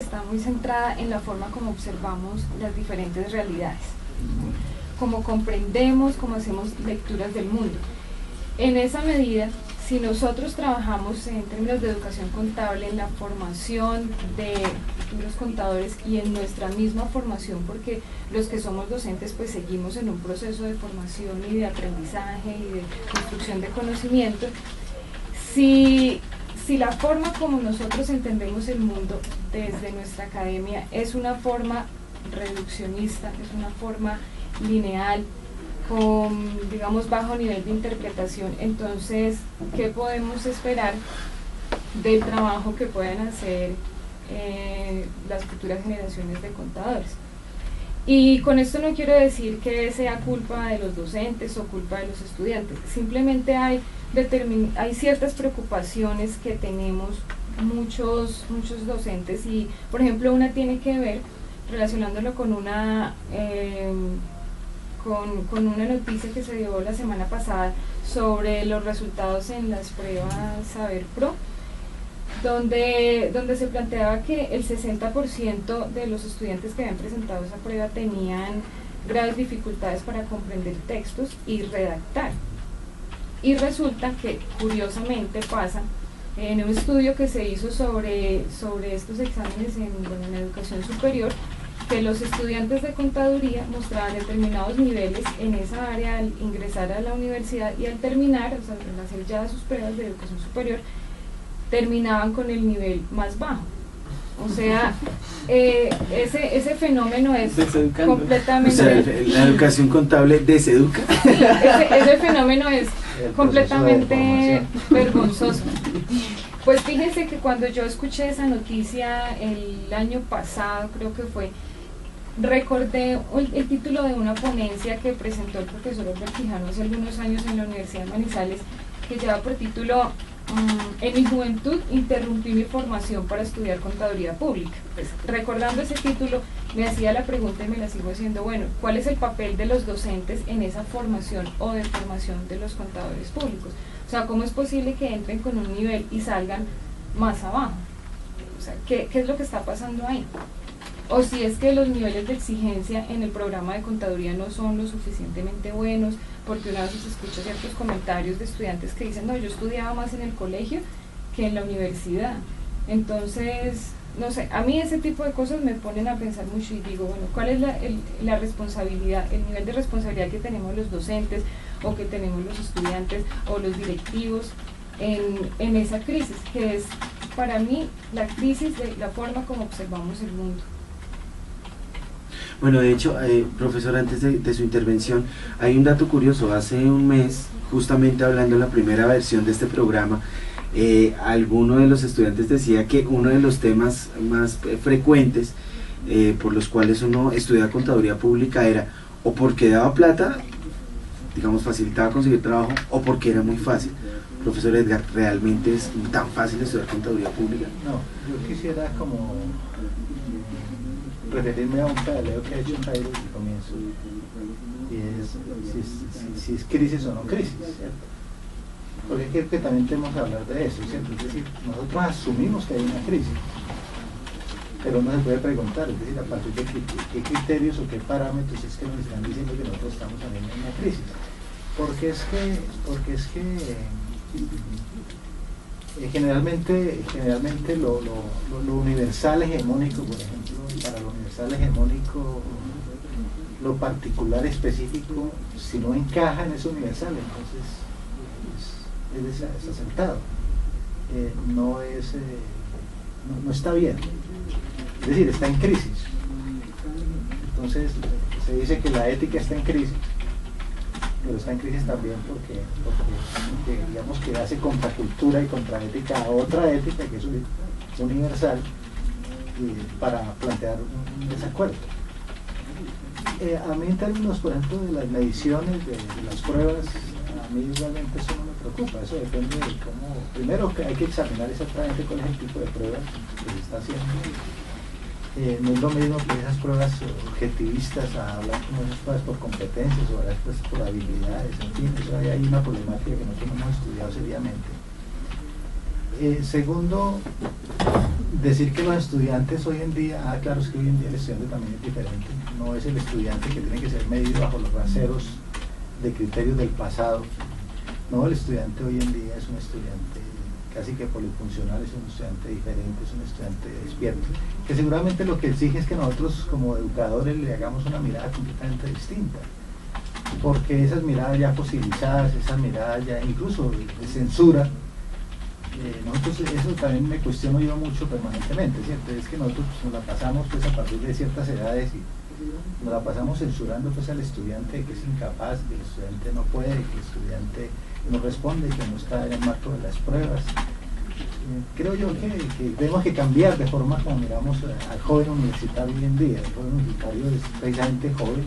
está muy centrada en la forma como observamos las diferentes realidades, cómo comprendemos, cómo hacemos lecturas del mundo. En esa medida, si nosotros trabajamos en términos de educación contable, en la formación de los contadores y en nuestra misma formación, porque los que somos docentes pues seguimos en un proceso de formación y de aprendizaje y de construcción de conocimiento, si la forma como nosotros entendemos el mundo desde nuestra academia es una forma reduccionista, es una forma lineal, con, digamos, bajo nivel de interpretación, entonces, ¿qué podemos esperar del trabajo que puedan hacer las futuras generaciones de contadores? Y con esto no quiero decir que sea culpa de los docentes o culpa de los estudiantes, simplemente hay ciertas preocupaciones que tenemos muchos docentes y, por ejemplo, una tiene que ver, relacionándolo con una noticia que se dio la semana pasada sobre los resultados en las pruebas Saber Pro, donde se planteaba que el 60% de los estudiantes que habían presentado esa prueba tenían graves dificultades para comprender textos y redactar. Y resulta que, curiosamente, pasa en un estudio que se hizo sobre estos exámenes en educación superior, que los estudiantes de contaduría mostraban determinados niveles en esa área al ingresar a la universidad, y al terminar, o sea, al hacer ya sus pruebas de educación superior, terminaban con el nivel más bajo. O sea, ese fenómeno es completamente... O sea, la educación contable deseduca. Ese fenómeno es completamente vergonzoso. Pues fíjense que cuando yo escuché esa noticia el año pasado, creo que fue, recordé el título de una ponencia que presentó el profesor Albert Quijano hace algunos años en la Universidad de Manizales, que lleva por título En mi juventud interrumpí mi formación para estudiar contaduría pública. Pues, recordando ese título, me hacía la pregunta y me la sigo haciendo, bueno, ¿cuál es el papel de los docentes en esa formación o de formación de los contadores públicos? O sea, ¿cómo es posible que entren con un nivel y salgan más abajo? O sea, ¿qué es lo que está pasando ahí? O si es que los niveles de exigencia en el programa de contaduría no son lo suficientemente buenos, porque una vez se escucha ciertos comentarios de estudiantes que dicen, no, yo estudiaba más en el colegio que en la universidad. Entonces, no sé, a mí ese tipo de cosas me ponen a pensar mucho y digo, bueno, ¿cuál es la responsabilidad, el nivel de responsabilidad que tenemos los docentes o que tenemos los estudiantes o los directivos en esa crisis, que es para mí la crisis de la forma como observamos el mundo? Bueno, de hecho, profesor, antes de su intervención, hay un dato curioso. Hace un mes, justamente hablando en la primera versión de este programa, alguno de los estudiantes decía que uno de los temas más frecuentes por los cuales uno estudia contaduría pública era o porque daba plata, digamos, facilitaba conseguir trabajo, o porque era muy fácil. Profesor Edgar, ¿realmente es tan fácil estudiar contaduría pública? No, yo quisiera como referirme a un pedaleo que ha hecho Jairo desde el comienzo, y es si es crisis o no crisis, ¿cierto? Porque creo que también tenemos que hablar de eso, ¿cierto? Es decir, nosotros asumimos que hay una crisis, pero uno se puede preguntar, es decir, a partir de qué criterios o qué parámetros es que nos están diciendo que nosotros estamos también en una crisis. Porque es que generalmente lo universal hegemónico, por ejemplo, para lo universal hegemónico, lo particular específico, si no encaja en ese universal, entonces es acertado, no está bien, es decir, está en crisis. Entonces se dice que la ética está en crisis, pero está en crisis también porque digamos que hace contracultura y contraética a otra ética que es universal, para plantear un desacuerdo. A mí, en términos, por ejemplo, de las mediciones de las pruebas, a mí igualmente eso no me preocupa. Eso depende de cómo, primero que hay que examinar exactamente cuál es el tipo de pruebas que se está haciendo. No es lo mismo que esas pruebas objetivistas a hablar como esas pruebas por competencias o las pruebas por habilidades, en fin, eso hay una problemática que nosotros no hemos estudiado seriamente. Segundo, decir que los estudiantes hoy en día, claro, es que hoy en día el estudiante también es diferente, no es el estudiante que tiene que ser medido bajo los raseros de criterios del pasado. No, el estudiante hoy en día es un estudiante casi que polifuncional, es un estudiante diferente, es un estudiante despierto, que seguramente lo que exige es que nosotros como educadores le hagamos una mirada completamente distinta, porque esas miradas ya fosilizadas, esas miradas ya incluso de censura, nosotros eso también me cuestiono yo mucho permanentemente, ¿cierto? Es que nosotros nos la pasamos pues a partir de ciertas edades y nos la pasamos censurando pues al estudiante que es incapaz, que el estudiante no puede, que el estudiante no responde, que no está en el marco de las pruebas. Creo yo que tenemos que cambiar de forma como miramos al joven universitario hoy en día. El joven universitario es precisamente joven,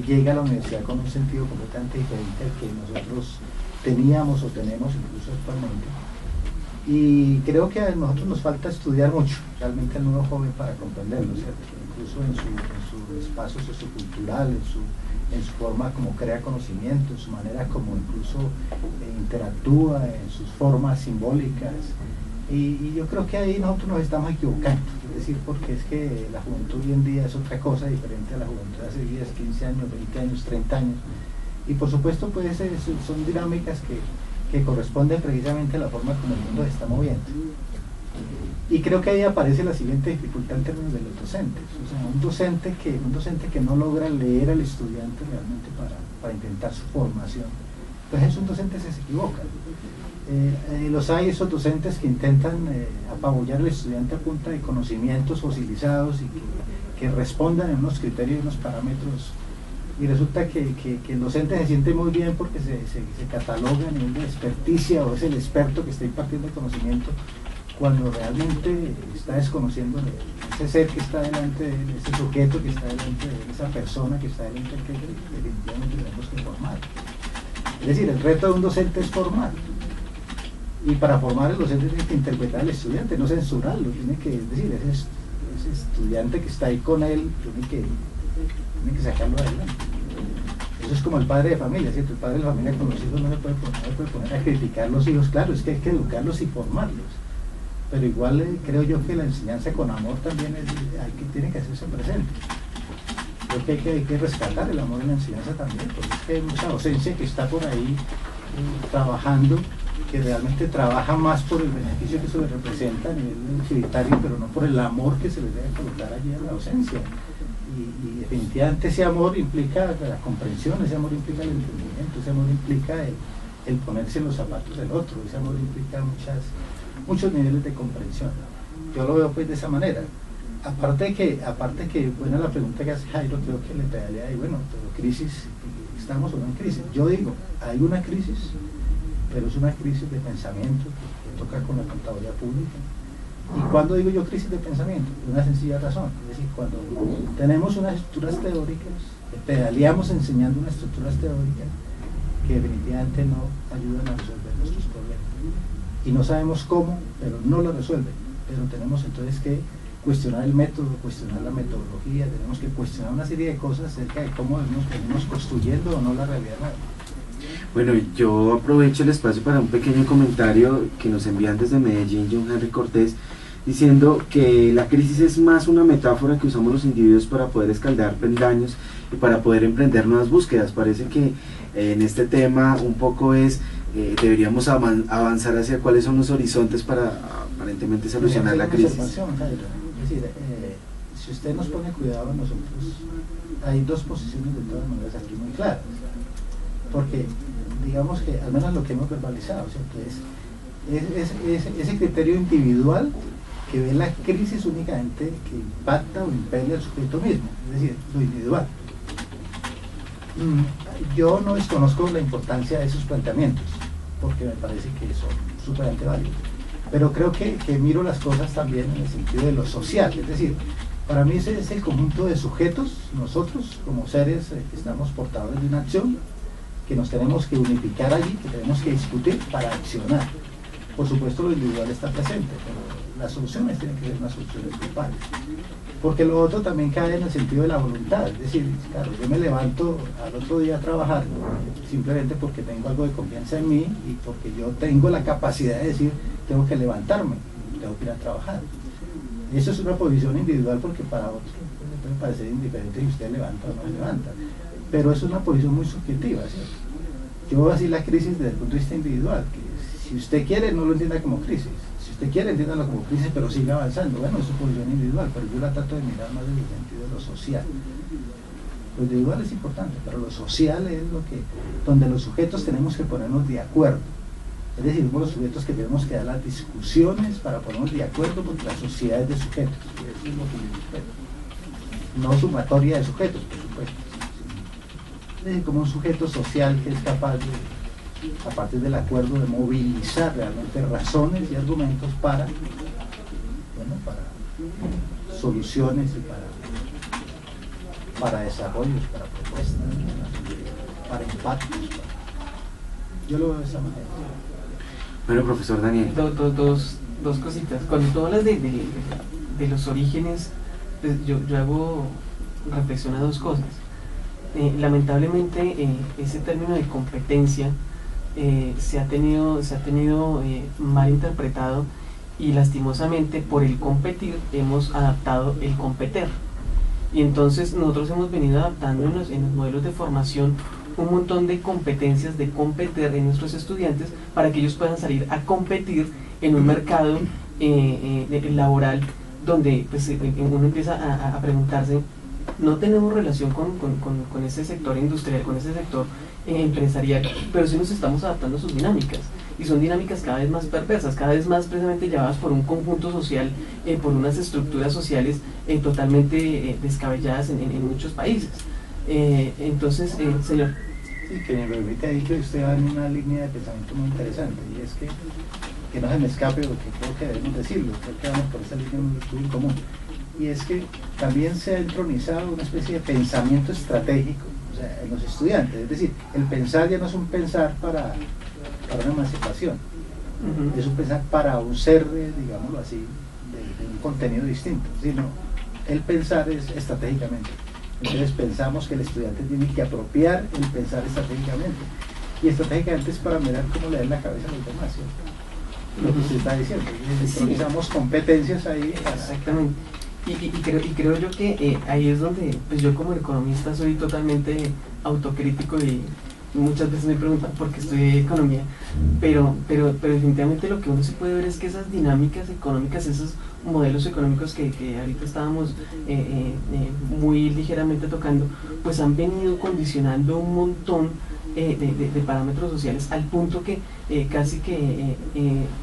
llega a la universidad con un sentido completamente diferente al que nosotros teníamos o tenemos incluso actualmente. Y creo que a nosotros nos falta estudiar mucho, realmente al nuevo joven para comprenderlo, ¿cierto? Incluso en su espacio sociocultural, en su forma como crea conocimiento, en su manera como incluso interactúa, en sus formas simbólicas. Y yo creo que ahí nosotros nos estamos equivocando, es decir, porque es que la juventud hoy en día es otra cosa diferente a la juventud de hace 10, 15 años, 20 años, 30 años. Y por supuesto pues son dinámicas que corresponden precisamente a la forma como el mundo se está moviendo. Y creo que ahí aparece la siguiente dificultad en términos de los docentes. O sea, un docente que no logra leer al estudiante realmente para intentar su formación, pues es un docente que se equivoca. Los hay esos docentes que intentan apabullar al estudiante a punta de conocimientos fosilizados y que respondan en unos criterios, en unos parámetros, y resulta que el docente se siente muy bien porque se cataloga a nivel de experticia o es el experto que está impartiendo el conocimiento, cuando realmente está desconociendo ese ser que está delante de él, ese sujeto que está delante de él, esa persona que está delante de él, que definitivamente tenemos que formar. Es decir, el reto de un docente es formar. Y para formar el docente tiene que interpretar al estudiante, no censurarlo, tiene que, es decir, ese estudiante que está ahí con él, tiene que sacarlo adelante. Eso es como el padre de familia, ¿cierto? El padre de familia con los hijos no se puede poner a criticar a los hijos, claro, es que hay que educarlos y formarlos. Pero igual creo yo que la enseñanza con amor también tiene que hacerse presente. Creo que hay que rescatar el amor en la enseñanza también, porque es que hay mucha docencia que está por ahí trabajando, que realmente trabaja más por el beneficio que se le representa a nivel utilitario, pero no por el amor que se le debe colocar allí a la docencia. Y definitivamente ese amor implica la comprensión, ese amor implica el entendimiento, ese amor implica el ponerse en los zapatos del otro, ese amor implica muchos niveles de comprensión. Yo lo veo pues de esa manera. Aparte que buena la pregunta que hace Jairo, creo que le pedalea ahí, bueno, pero crisis, ¿estamos o no en crisis? Yo digo, hay una crisis, pero es una crisis de pensamiento que toca con la contaduría pública. ¿Y cuándo digo yo crisis de pensamiento? Una sencilla razón, es decir, cuando tenemos unas estructuras teóricas, pedaleamos enseñando unas estructuras teóricas que definitivamente no ayudan a resolver nuestros problemas. Y no sabemos cómo, pero no lo resuelven. Pero tenemos entonces que cuestionar el método, cuestionar la metodología, tenemos que cuestionar una serie de cosas acerca de cómo venimos construyendo o no la realidad nueva. Bueno, yo aprovecho el espacio para un pequeño comentario que nos envían desde Medellín, John Henry Cortés, diciendo que la crisis es más una metáfora que usamos los individuos para poder escaldar peldaños y para poder emprender nuevas búsquedas. Parece que en este tema un poco deberíamos avanzar hacia cuáles son los horizontes para aparentemente solucionar la crisis. Es decir, si usted nos pone cuidado a nosotros, hay dos posiciones de todas maneras aquí muy claras, porque digamos que al menos lo que hemos verbalizado, ¿cierto? Es ese criterio individual que ve la crisis únicamente que impacta o impele al sujeto mismo, es decir, lo individual. Yo no desconozco la importancia de esos planteamientos, porque me parece que son súper válidos, pero creo que miro las cosas también en el sentido de lo social, es decir, para mí ese es el conjunto de sujetos, nosotros como seres que estamos portadores de una acción, que nos tenemos que unificar allí, que tenemos que discutir para accionar. Por supuesto lo individual está presente, pero las soluciones tienen que ser unas soluciones grupales. Porque lo otro también cae en el sentido de la voluntad, es decir, claro, yo me levanto al otro día a trabajar simplemente porque tengo algo de confianza en mí y porque yo tengo la capacidad de decir, tengo que levantarme. tengo que ir a trabajar. Eso es una posición individual porque para otros puede parecer indiferente si usted levanta o no levanta, pero es una posición muy subjetiva, ¿cierto? Yo veo así la crisis desde el punto de vista individual, que si usted quiere no lo entienda como crisis, si usted quiere entiéndalo como crisis pero siga avanzando, bueno, es su posición individual, pero yo la trato de mirar más desde el sentido de lo social. Lo individual es importante, pero lo social es lo que, donde los sujetos tenemos que ponernos de acuerdo. Es decir, somos los sujetos que tenemos que dar las discusiones para ponernos de acuerdo, porque la sociedad es de sujetos, eso es lo que yo respeto. No sumatoria de sujetos, por supuesto. Es decir, como un sujeto social que es capaz de, a partir del acuerdo, de movilizar realmente razones y argumentos para, bueno, para soluciones y para desarrollos, para propuestas, para impactos. Yo lo veo de esa manera. Bueno, profesor Daniel. Dos cositas. Cuando tú hablas de los orígenes, pues yo hago reflexión a dos cosas. Lamentablemente ese término de competencia se ha tenido mal interpretado, y lastimosamente por el competir hemos adaptado el competer. Y entonces nosotros hemos venido adaptando en los modelos de formación un montón de competencias de competir en nuestros estudiantes para que ellos puedan salir a competir en un mercado laboral donde pues, uno empieza a preguntarse, no tenemos relación con ese sector industrial, con ese sector empresarial, pero sí nos estamos adaptando a sus dinámicas, y son dinámicas cada vez más perversas, cada vez más precisamente llevadas por un conjunto social, por unas estructuras sociales totalmente descabelladas en muchos países. Entonces, señor. Sí, que me permite ahí que usted va en una línea de pensamiento muy interesante, y es que no se me escape, porque creo que debemos decirlo, creo que vamos por esa línea muy común, y es que también se ha entronizado una especie de pensamiento estratégico, o sea, en los estudiantes. Es decir, el pensar ya no es un pensar para una emancipación, es un pensar para un ser, digámoslo así, de un contenido distinto, sino el pensar es estratégicamente. Entonces pensamos que el estudiante tiene que apropiar el pensar estratégicamente, y estratégicamente es para mirar cómo le da la cabeza a los demás, ¿cierto? Lo que usted está diciendo, entronizamos competencias ahí. Exactamente. Y creo yo que ahí es donde pues yo como economista soy totalmente autocrítico, y muchas veces me preguntan por qué estudié economía, pero definitivamente lo que uno se puede ver es que esas dinámicas económicas, esos modelos económicos que ahorita estábamos muy ligeramente tocando, pues han venido condicionando un montón de parámetros sociales, al punto que casi que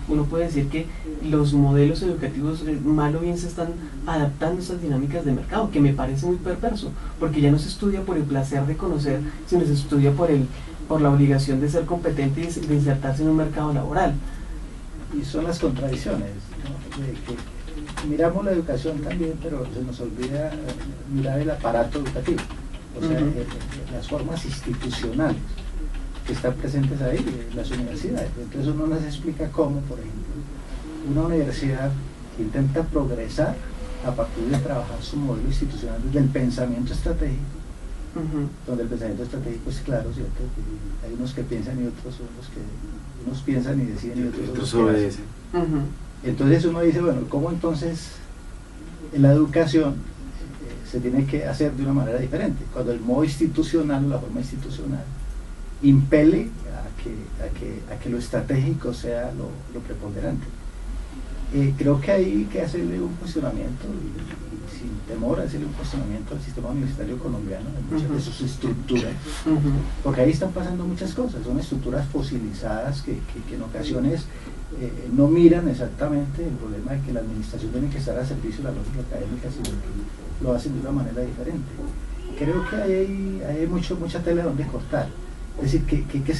uno puede decir que los modelos educativos mal o bien se están adaptando a esas dinámicas de mercado, que me parece muy perverso, porque ya no se estudia por el placer de conocer, sino se estudia por la obligación de ser competente y de insertarse en un mercado laboral. Y son las contradicciones, ¿no? Que miramos la educación también, pero se nos olvida mirar el aparato educativo, o sea, las formas institucionales que están presentes ahí, las universidades. Entonces uno nos explica cómo, por ejemplo, una universidad intenta progresar a partir de trabajar su modelo institucional desde el pensamiento estratégico, donde el pensamiento estratégico es claro, ¿cierto? Que hay unos que piensan y otros son los que unos piensan y deciden y otros obedecen. Entonces uno dice, bueno, ¿cómo entonces en la educación se tiene que hacer de una manera diferente? Cuando el modo institucional, la forma institucional, impele a que lo estratégico sea lo preponderante. Creo que hay que hacerle un cuestionamiento, y sin temor a hacerle un cuestionamiento al sistema universitario colombiano, en muchas de sus estructuras, porque ahí están pasando muchas cosas, son estructuras fosilizadas que en ocasiones no miran exactamente el problema de que la administración tiene que estar a servicio de la lógica académica, sino que lo hacen de una manera diferente. Creo que hay mucha tela donde cortar. Es decir, que